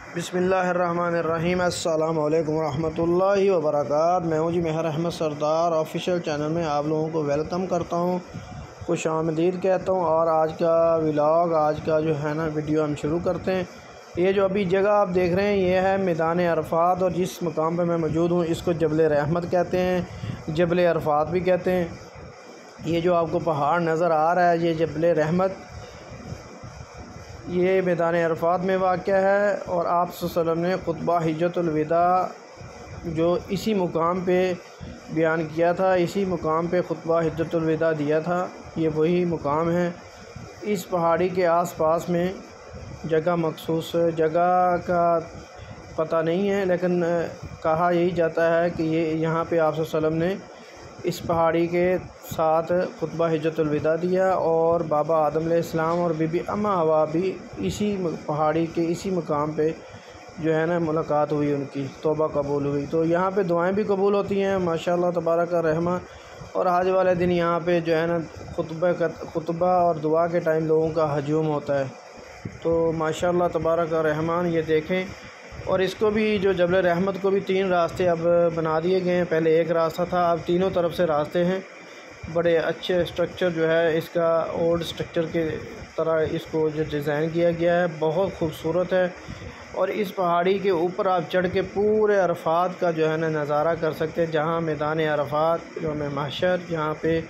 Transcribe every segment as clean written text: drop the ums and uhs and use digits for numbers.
बिस्मिल्लाहिर्रहमानिर्रहीम। अस्सलामु अलैकुम वरहमतुल्लाहि वबरकातुहू। मैं हूँ जी मेहर अहमद सरदार ऑफिशियल चैनल में आप लोगों को वेलकम करता हूँ, खुश आमदीद कहता हूँ। और आज का व्लॉग, आज का जो है ना वीडियो हम शुरू करते हैं। ये जो अभी जगह आप देख रहे हैं ये है मैदान अरफात, और जिस मुकाम पर मैं मौजूद हूँ इसको जबल रहमत कहते हैं, जबल अरफात भी कहते हैं। ये जो आपको पहाड़ नज़र आ रहा है ये जबल रहमत, ये मैदान अरफात में वाक़ है। और आप सल्लल्लाहु अलैहि वसल्लम ने खुतबा हिज्जतुल विदा जो इसी मुकाम पे बयान किया था, इसी मुकाम पे खुतबा हिज्जतुल विदा दिया था। ये वही मुकाम है। इस पहाड़ी के आसपास में जगह, मखसूस जगह का पता नहीं है, लेकिन कहा यही जाता है कि ये यहाँ पे आप सल्लल्लाहु अलैहि वसल्लम ने इस पहाड़ी के साथ खुतबा हिज्जतुल विदा दिया। और बाबा आदम अलैहिस्सलाम और बीबी अम्मा हवा भी इसी पहाड़ी के इसी मुकाम पे जो है ना मुलाकात हुई, उनकी तौबा कबूल हुई। तो यहाँ पे दुआएं भी कबूल होती हैं माशाअल्लाह तबारक रहमान। और आज वाले दिन यहाँ पे जो है ना खुतबा और दुआ के टाइम लोगों का हजूम होता है। तो माशाअल्लाह तबारक रहमान ये देखें। और इसको भी जो जबल रहमत को भी 3 रास्ते अब बना दिए गए हैं। पहले एक रास्ता था, अब तीनों तरफ से रास्ते हैं। बड़े अच्छे स्ट्रक्चर जो है इसका ओल्ड स्ट्रक्चर के तरह इसको जो डिज़ाइन किया गया है, बहुत खूबसूरत है। और इस पहाड़ी के ऊपर आप चढ़ के पूरे अरफात का जो है ना नज़ारा कर सकते हैं, जहाँ मैदान अरफात जो में महशर, जहाँ पे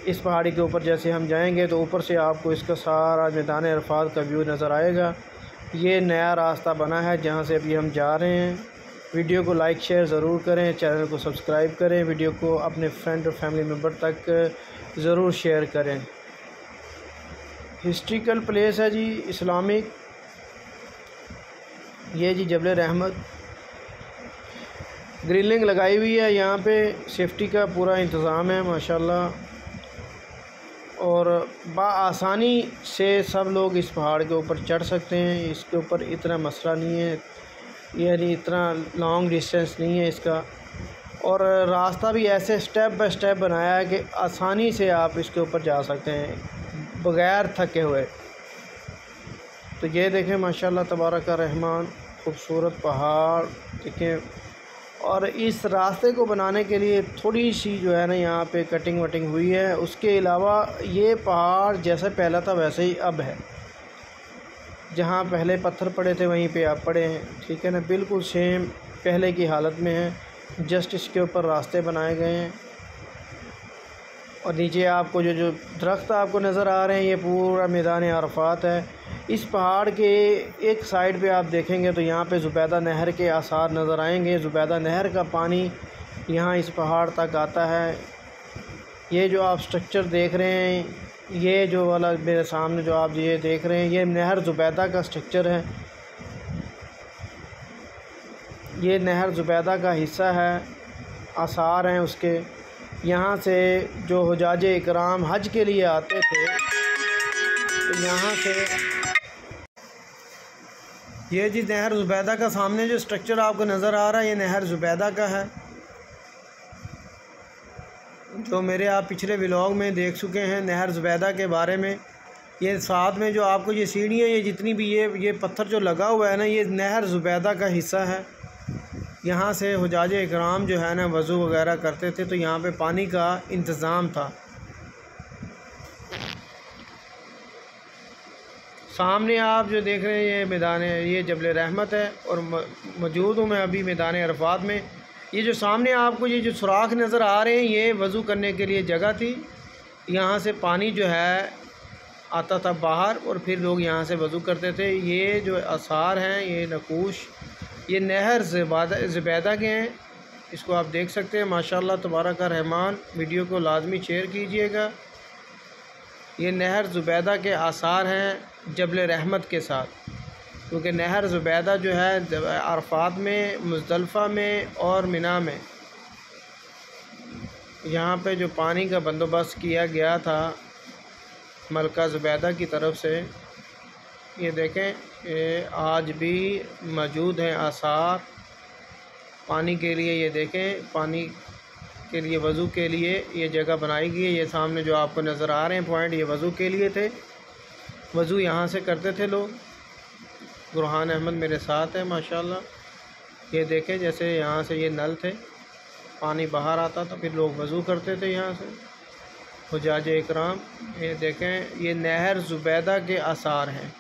इस पहाड़ी के ऊपर जैसे हम जाएंगे तो ऊपर से आपको इसका सारा मैदान अरफात का व्यू नज़र आएगा। ये नया रास्ता बना है जहाँ से अभी हम जा रहे हैं। वीडियो को लाइक शेयर ज़रूर करें, चैनल को सब्सक्राइब करें, वीडियो को अपने फ्रेंड और फैमिली मेम्बर तक ज़रूर शेयर करें। हिस्ट्रिकल प्लेस है जी, इस्लामिक। ये जी जबल रहमत, ग्रिलिंग लगाई हुई है यहाँ पे, सेफ्टी का पूरा इंतज़ाम है माशाल्लाह। और आसानी से सब लोग इस पहाड़ के ऊपर चढ़ सकते हैं। इसके ऊपर इतना मसला नहीं है, यानी इतना लॉन्ग डिस्टेंस नहीं है इसका। और रास्ता भी ऐसे स्टेप बाय स्टेप बनाया है कि आसानी से आप इसके ऊपर जा सकते हैं बग़ैर थके हुए। तो ये देखें माशाल्लाह तबारक रहमान, खूबसूरत पहाड़ देखें। और इस रास्ते को बनाने के लिए थोड़ी सी जो है ना यहाँ पे कटिंग वटिंग हुई है। उसके अलावा ये पहाड़ जैसे पहला था वैसे ही अब है। जहाँ पहले पत्थर पड़े थे वहीं पे अब पड़े हैं, ठीक है ना, बिल्कुल सेम पहले की हालत में है। जस्ट इसके ऊपर रास्ते बनाए गए हैं। और नीचे आपको जो दरख्त आपको नज़र आ रहे हैं ये पूरा मैदान अरफात है। इस पहाड़ के एक साइड पे आप देखेंगे तो यहाँ पे ज़ुबैदा नहर के आसार नज़र आएंगे। ज़ुबैदा नहर का पानी यहाँ इस पहाड़ तक आता है। ये जो आप स्ट्रक्चर देख रहे हैं, ये जो वाला मेरे सामने जो आप ये देख रहे हैं, ये नहर ज़ुबैदा का स्ट्रक्चर है। ये नहर ज़ुबैदा का हिस्सा है, आसार हैं उसके। यहाँ से जो हुजाज इकराम हज के लिए आते थे तो यहाँ से ये जी नहर ज़ुबैदा का सामने जो स्ट्रक्चर आपको नज़र आ रहा है ये नहर ज़ुबैदा का है, जो मेरे आप पिछले व्लॉग में देख चुके हैं नहर ज़ुबैदा के बारे में। ये साथ में जो आपको ये सीढ़ियाँ, ये जितनी भी ये पत्थर जो लगा हुआ है ना, ये नहर ज़ुबैदा का हिस्सा है। यहाँ से हुजाज इकराम जो है ना वज़ू वग़ैरह करते थे, तो यहाँ पे पानी का इंतज़ाम था। सामने आप जो देख रहे हैं ये मैदान है, ये जबल रहमत है। और मौजूद हूँ मैं अभी मैदान अरफात में। ये जो सामने आपको ये जो सुराख नज़र आ रहे हैं ये वज़ू करने के लिए जगह थी। यहाँ से पानी जो है आता था बाहर और फिर लोग यहाँ से वज़ू करते थे। ये जो आसार हैं, ये नकूश, ये नहर ज़ुबैदा के हैं। इसको आप देख सकते हैं माशाल्लाह तबारक रहमान। वीडियो को लाजमी शेयर कीजिएगा। ये नहर ज़ुबैदा के आसार हैं जबल रहमत के साथ, क्योंकि नहर ज़ुबैदा जो है अरफात में, मुज़दलिफ़ा में और मिना में, यहाँ पे जो पानी का बंदोबस्त किया गया था मलका ज़ुबैदा की तरफ से, ये देखें ये आज भी मौजूद हैं आसार पानी के लिए। ये देखें पानी के लिए, वज़ू के लिए ये जगह बनाई गई है। ये सामने जो आपको नज़र आ रहे हैं पॉइंट, ये वज़ू के लिए थे। वज़ू यहाँ से करते थे लोग। बुरहान अहमद मेरे साथ है माशाल्लाह। ये देखें, जैसे यहाँ से ये नल थे, पानी बाहर आता था, फिर लोग वज़ू करते थे यहाँ से, हुज्जाज इकराम। ये देखें, ये नहर ज़ुबैदा के आसार हैं।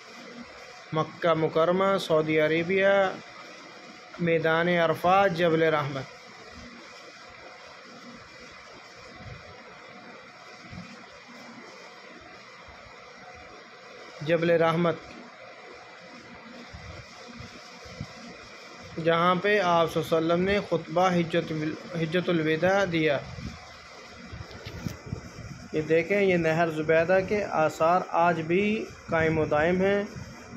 मक्का मुकरमा, सऊदी अरेबिया, मैदान अरफात, जबल रहमत। जबल रहमत, जहाँ पे आप सल्लल्लाहु अलैहि वसल्लम ने खुतबा हिज्जतुल विदा दिया। ये देखें, ये नहर ज़ुबैदा के आसार आज भी कायम व दायम हैं।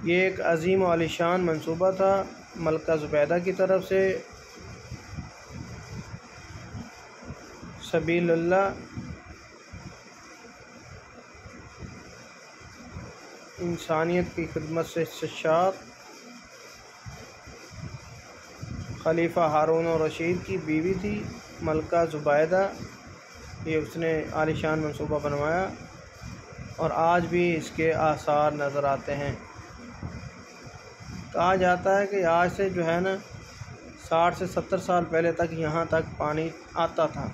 ये एक अज़ीम व आलीशान मंसूबा था मलका ज़ुबैदा की तरफ से। सबीलुल्लाह, इंसानियत की खिदमत से सशात। खलीफा हारून और रशीद की बीवी थी मलका ज़ुबैदा। ये उसने आलीशान मंसूबा बनवाया और आज भी इसके आसार नज़र आते हैं। कहा जाता है कि आज से जो है ना 60 से 70 साल पहले तक यहाँ तक पानी आता था।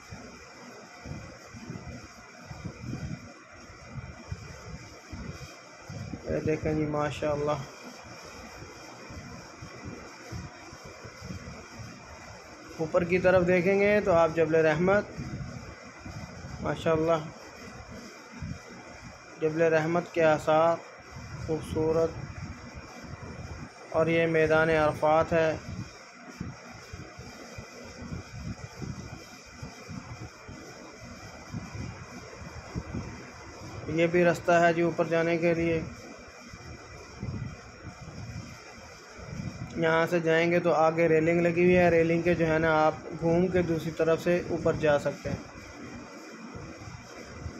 ये देखें जी माशाअल्लाह। ऊपर की तरफ देखेंगे तो आप जबल रहमत, माशाअल्लाह, जबल रहमत के आसार खूबसूरत। और ये मैदान अरफात है। ये भी रास्ता है जी ऊपर जाने के लिए। यहाँ से जाएंगे तो आगे रेलिंग लगी हुई है, रेलिंग के जो है ना आप घूम के दूसरी तरफ से ऊपर जा सकते हैं।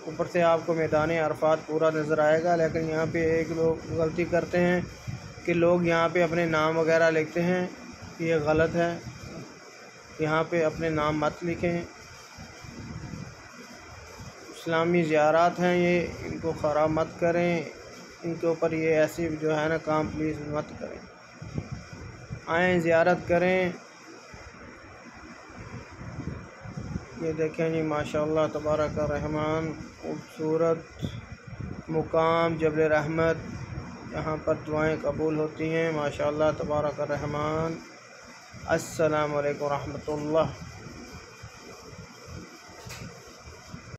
ऊपर से आपको मैदान अरफात पूरा नज़र आएगा। लेकिन यहाँ पे एक लोग गलती करते हैं कि लोग यहाँ पे अपने नाम वगैरह लिखते हैं, ये गलत है। यहाँ पे अपने नाम मत लिखें। इस्लामी ज़ियारत हैं ये, इनको ख़राब मत करें। इनके ऊपर ये ऐसी जो है ना काम प्लीज़ मत करें। आएँ ज़ियारत करें। ये देखें जी माशाअल्लाह तबारक रहमान, खूबसूरत मुकाम जबल रहमत। यहाँ पर दुआएं कबूल होती हैं माशाअल्लाह तबारक रहमान। अस्सलामु अलैकुम रहमतुल्लाह।